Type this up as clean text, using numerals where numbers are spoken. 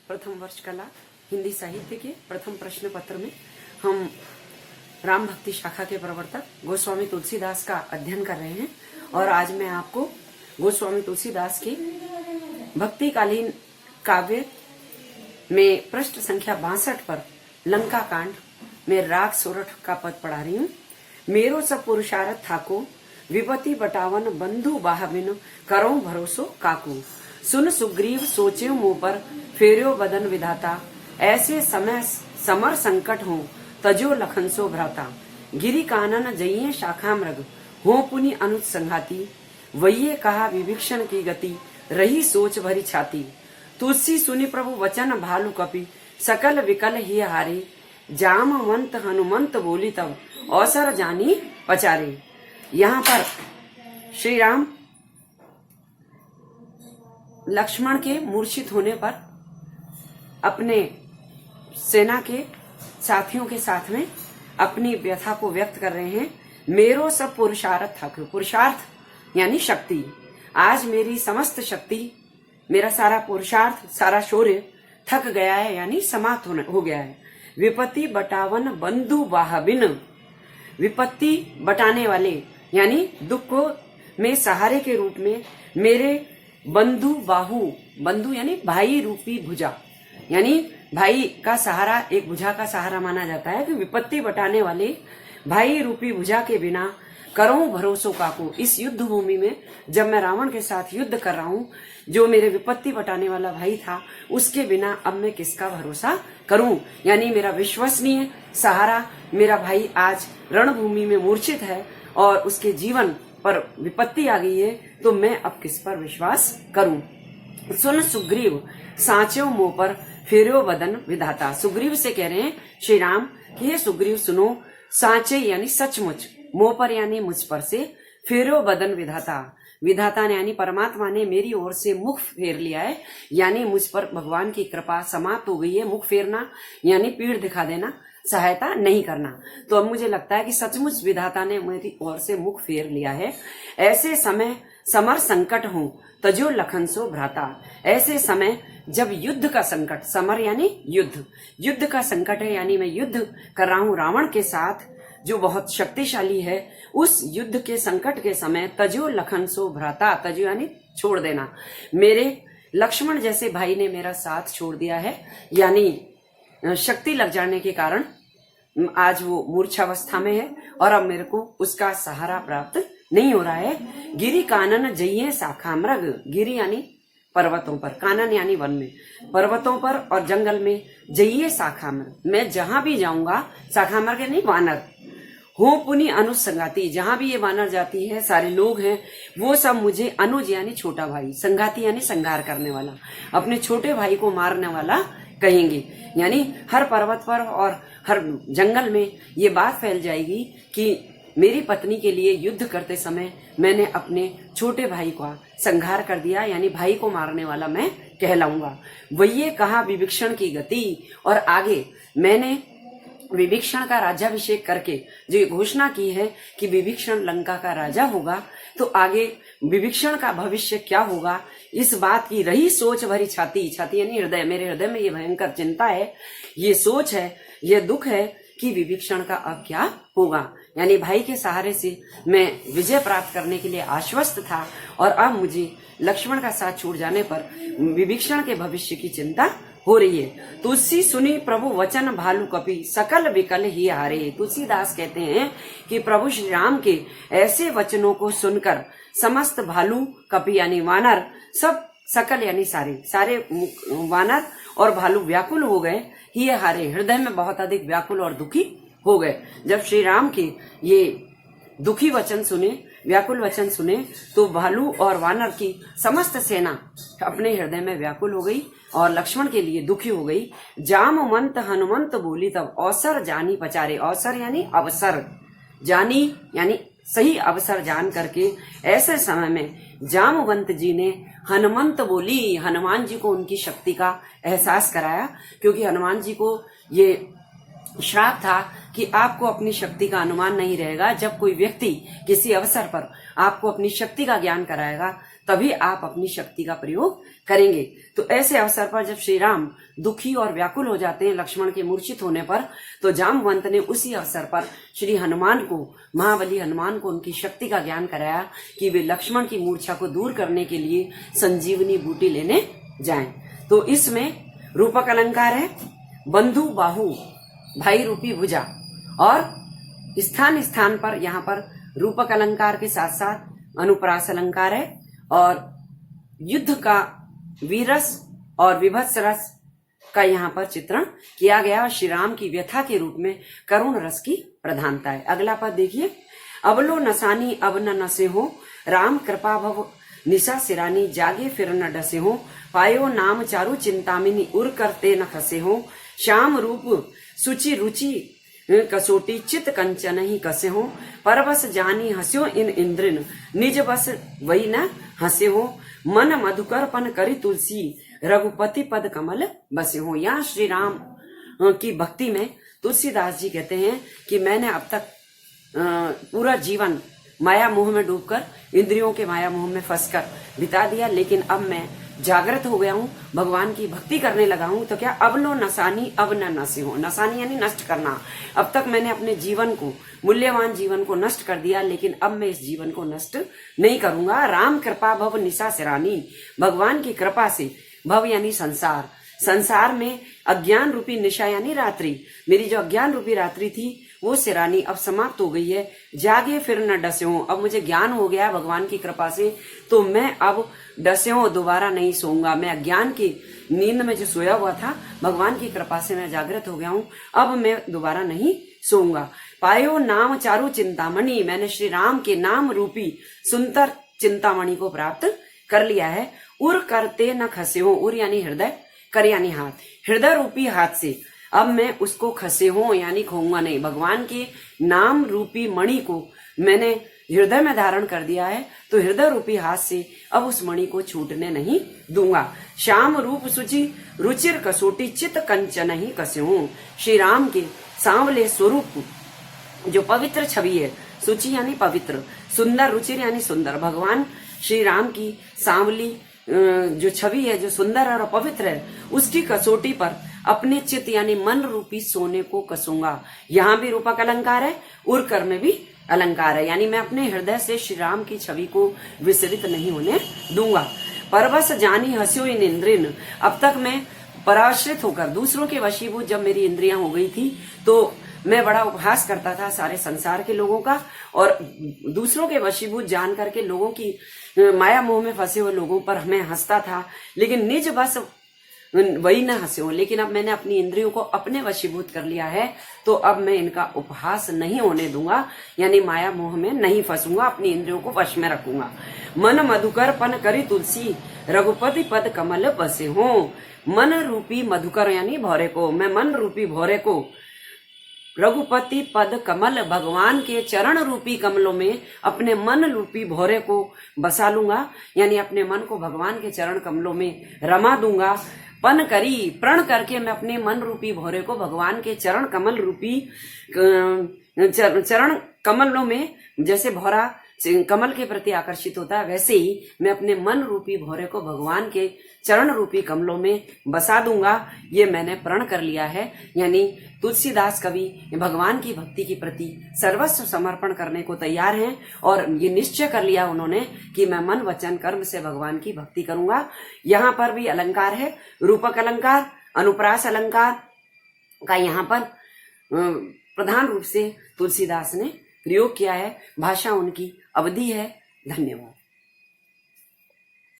प्रथम वर्ष कला हिंदी साहित्य के प्रथम प्रश्न पत्र में हम राम भक्ति शाखा के प्रवर्तक गोस्वामी तुलसीदास का अध्ययन कर रहे हैं। और आज मैं आपको गोस्वामी तुलसीदास के भक्तिकालीन काव्य में पृष्ठ संख्या 62 पर लंका कांड में राग सोरठ का पद पढ़ा रही हूँ। मेरो सब पुरुषारथ थाको, विपति बटावन बंधु बाहबिन, करो भरोसो काकू। सुन सुग्रीव सोचे मुंह पर, फेर्यो बदन विधाता। ऐसे समय समर संकट हो, तजो लखन सो भ्राता। गिरि कानन जइये शाखा मृग, हो पुनि अनुज संघाती। वैये कहा विभीषण की गति, रही सोच भरी छाती। तुलसी सुनि प्रभु वचन भालु कपि, सकल विकल ही हारे। जामवंत हनुमंत बोली तब, अवसर जानी पचारे। यहाँ पर श्री राम लक्ष्मण के मूर्छित होने पर अपने सेना के साथियों के साथ में अपनी व्यथा को व्यक्त कर रहे हैं। मेरो सब पुरुषार्थ थक, पुरुषार्थ यानी शक्ति, आज मेरी समस्त शक्ति, मेरा सारा पुरुषार्थ, सारा शौर्य थक गया है यानी समाप्त हो गया है। विपत्ति बटावन बंधु बाहबिन, विपत्ति बटाने वाले यानी दुख को में सहारे के रूप में मेरे बंधु बाहु, बंधु यानी भाई रूपी भुजा, यानी भाई का सहारा एक भुजा का सहारा माना जाता है कि विपत्ति बटाने वाले भाई रूपी भुजा के बिना करो भरोसो काकू। इस युद्ध भूमि में जब मैं रावण के साथ युद्ध कर रहा हूँ, जो मेरे विपत्ति बटाने वाला भाई था, उसके बिना अब मैं किसका भरोसा करूं। यानी मेरा विश्वसनीय सहारा मेरा भाई आज रणभूमि में मूर्छित है और उसके जीवन पर विपत्ति आ गई है, तो मैं अब किस पर विश्वास करूं। सुन सुग्रीव साँचो मुंह पर, फेर्यो बदन विधाता। सुग्रीव से कह रहे हैं श्री राम कि हे सुग्रीव सुनो, साँचे यानी सचमुच, मुंह पर यानी मुझ पर से, फेर्यो बदन विधाता। विधाता ने यानी परमात्मा ने मेरी ओर से मुख फेर लिया है, यानी मुझ पर भगवान की कृपा समाप्त हो गई है। मुख फेरना यानी पीठ दिखा देना, सहायता नहीं करना। तो अब मुझे लगता है कि सचमुच विधाता ने मेरी ओर से मुख फेर लिया है। ऐसे समय समर संकट हो, तजो लखन सो भ्राता। ऐसे समय जब युद्ध का संकट, समर यानी युद्ध, युद्ध का संकट है, यानी मैं युद्ध कर रहा हूं रावण के साथ जो बहुत शक्तिशाली है, उस युद्ध के संकट के समय तजो लखन सो भ्राता, तजो यानी छोड़ देना। मेरे लक्ष्मण जैसे भाई ने मेरा साथ छोड़ दिया है, यानी शक्ति लग जाने के कारण आज वो मूर्छावस्था में है और अब मेरे को उसका सहारा प्राप्त नहीं हो रहा है। गिरि कानन जइये शाखा मृग, गिरि यानी पर्वतों पर, कानन यानी वन में, पर्वतों पर और जंगल में, जइये शाखा मृग, मैं जहां भी जाऊंगा, शाखा मृग यानी वानर, हो पुनि अनुज संगाती, जहां भी ये वानर जाती है, सारे लोग हैं, वो सब मुझे अनुज यानी छोटा भाई, संगाती यानी संहार करने वाला, अपने छोटे भाई को मारने वाला कहेंगे। यानी हर पर्वत पर और हर जंगल में ये बात फैल जाएगी कि मेरी पत्नी के लिए युद्ध करते समय मैंने अपने छोटे भाई का संहार कर दिया, यानी भाई को मारने वाला मैं कहलाऊंगा। वही कहा विभीषण की गति, और आगे मैंने विभीषण का राज्याभिषेक करके जो ये घोषणा की है कि विभीषण लंका का राजा होगा, तो आगे विभीषण का भविष्य क्या होगा, इस बात की रही सोच भरी छाती, छाती यानी हृदय, मेरे हृदय में ये भयंकर चिंता है, ये सोच है, ये दुख है कि विभीषण का अब क्या होगा। यानी भाई के सहारे से मैं विजय प्राप्त करने के लिए आश्वस्त था और अब मुझे लक्ष्मण का साथ छूट जाने पर विभीषण के भविष्य की चिंता हो रही है। तुलसी सुनी प्रभु वचन भालू कपि, सकल विकल ही हारे। तुलसीदास कहते हैं कि प्रभु श्री राम के ऐसे वचनों को सुनकर समस्त भालू कपि यानी वानर, सब सकल यानी सारे, सारे वानर और भालू व्याकुल हो गए, ही हारे, हृदय में बहुत अधिक व्याकुल और दुखी हो गए। जब श्री राम के ये दुखी वचन सुने, व्याकुल वचन सुने, तो भालू और वानर की समस्त सेना अपने हृदय में व्याकुल हो गई और लक्ष्मण के लिए दुखी हो गई। जामवंत हनुमंत बोली तब, अवसर जानी पचारे। अवसर यानी अवसर, जानी यानी सही अवसर जान करके ऐसे समय में जामवंत जी ने हनुमंत बोली, हनुमान जी को उनकी शक्ति का एहसास कराया, क्योंकि हनुमान जी को ये श्राप था कि आपको अपनी शक्ति का अनुमान नहीं रहेगा। जब कोई व्यक्ति किसी अवसर पर आपको अपनी शक्ति का ज्ञान कराएगा, तभी आप अपनी शक्ति का प्रयोग करेंगे। तो ऐसे अवसर पर जब श्री राम दुखी और व्याकुल हो जाते हैं लक्ष्मण के मूर्छित होने पर, तो जामवंत ने उसी अवसर पर श्री हनुमान को, महाबली हनुमान को उनकी शक्ति का ज्ञान कराया कि वे लक्ष्मण की मूर्छा को दूर करने के लिए संजीवनी बूटी लेने जाएं। तो इसमें रूपक अलंकार है, बंधु बाहु भाई रूपी भुजा, और स्थान स्थान पर यहाँ पर रूपक अलंकार के साथ साथ अनुप्रास अलंकार है, और युद्ध का वीरस और विभत्स रस का यहाँ पर चित्रण किया गया। श्री राम की व्यथा के रूप में करुण रस की प्रधानता है। अगला पद देखिए, अबलो नसानी अब न नसे हो, राम कृपा भव निशा सिरानी, जागे फिर न डसे हो, पायो नाम चारु चिंतामिनी, उर करते न खसे हो, श्याम रूप सुचि रुचि कसोटी, चित कंचन ही कसे हो, परबस जानी हस्यो इन इंद्रिन, निज बस वही न हसे हो, मन मधुकर पन करी तुलसी, रघुपति पद कमल बसे हो। यहाँ श्री राम की भक्ति में तुलसीदास जी कहते हैं कि मैंने अब तक पूरा जीवन माया मोह में डूबकर, इंद्रियों के माया मोह में फंसकर बिता दिया, लेकिन अब मैं जागृत हो गया हूँ, भगवान की भक्ति करने लगा हूँ। तो क्या, अब लो नसानी अब न नसे हो, नसानी यानी नष्ट करना। अब तक मैंने अपने जीवन को, मूल्यवान जीवन को नष्ट कर दिया, लेकिन अब मैं इस जीवन को नष्ट नहीं करूंगा। राम कृपा भव निशा सिरानी, भगवान की कृपा से, भव यानी संसार, संसार में अज्ञान रूपी निशा यानी रात्रि, मेरी जो अज्ञान रूपी रात्रि थी वो सिरानी अब समाप्त हो गई है। जागे फिर न डसे हो, अब मुझे ज्ञान हो गया भगवान की कृपा से, तो मैं अब डसे हो दोबारा नहीं सोऊंगा। मैं अज्ञान की नींद में जो सोया हुआ था, भगवान की कृपा से मैं जागृत हो गया हूँ, अब मैं दोबारा नहीं सोऊंगा। पायो नाम चारु चिंतामणि, मैंने श्री राम के नाम रूपी सुंदर चिंतामणि को प्राप्त कर लिया है। उर करते न खसे हो, उर यानी हृदय, कर यानी हाथ, हृदय रूपी हाथ से अब मैं उसको खसे हो यानी खोऊंगा नहीं। भगवान के नाम रूपी मणि को मैंने हृदय में धारण कर दिया है, तो हृदय रूपी हाथ से अब उस मणि को छूटने नहीं दूंगा। श्याम रूप सुचि रुचिर कसोटी, चित कंचन ही कसे हूं, श्री राम के सांवले स्वरूप जो पवित्र छवि है, सुचि यानी पवित्र, सुंदर, रुचिर यानी सुंदर, भगवान श्री राम की सांवली जो छवि है, जो सुंदर और पवित्र है, उसकी कसौटी पर अपने चित्त यानी मन रूपी सोने को कसूंगा। यहाँ भी रूपक अलंकार है, उर्कर में भी अलंकार है, यानी मैं अपने हृदय से श्री राम की छवि को विसरित नहीं होने दूंगा। परवश जानी हस्यो इन इंद्रिन, अब तक मैं पराश्रित होकर दूसरों के वशीभूत जब मेरी इंद्रियां हो गई थी, तो मैं बड़ा उपहास करता था सारे संसार के लोगों का, और दूसरों के वशीभूत जान करके लोगों की माया मोह में फंसे हुए लोगों पर मैं हंसता था, लेकिन निज बस वही न हंसे हो। लेकिन अब मैंने अपनी इंद्रियों को अपने वशीभूत कर लिया है, तो अब मैं इनका उपहास नहीं होने दूंगा, यानी माया मोह में नहीं फंसूंगा, अपनी इंद्रियों को वश में रखूंगा। मन मधुकर पन करी तुलसी, रघुपति पद कमल बसे हो, मन रूपी मधुकर यानी भौरे को, मैं मन रूपी भौरे को रघुपति पद कमल, भगवान के चरण रूपी कमलों में अपने मन रूपी भौरे को बसा लूंगा, यानी अपने मन को भगवान के चरण कमलों में रमा दूंगा। पन करी, प्रण करके मैं अपने मन रूपी भौरे को भगवान के चरण कमल रूपी चरण कमलों में, जैसे भौरा कमल के प्रति आकर्षित होता है, वैसे ही मैं अपने मन रूपी भौरे को भगवान के चरण रूपी कमलों में बसा दूंगा। ये मैंने प्रण कर लिया है, यानी तुलसीदास कवि भगवान की भक्ति के प्रति सर्वस्व समर्पण करने को तैयार हैं, और ये निश्चय कर लिया उन्होंने कि मैं मन वचन कर्म से भगवान की भक्ति करूंगा। यहाँ पर भी अलंकार है, रूपक अलंकार, अनुप्रास अलंकार का यहाँ पर प्रधान रूप से तुलसीदास ने प्रयोग किया है। भाषा उनकी अवधि है। धन्यवाद।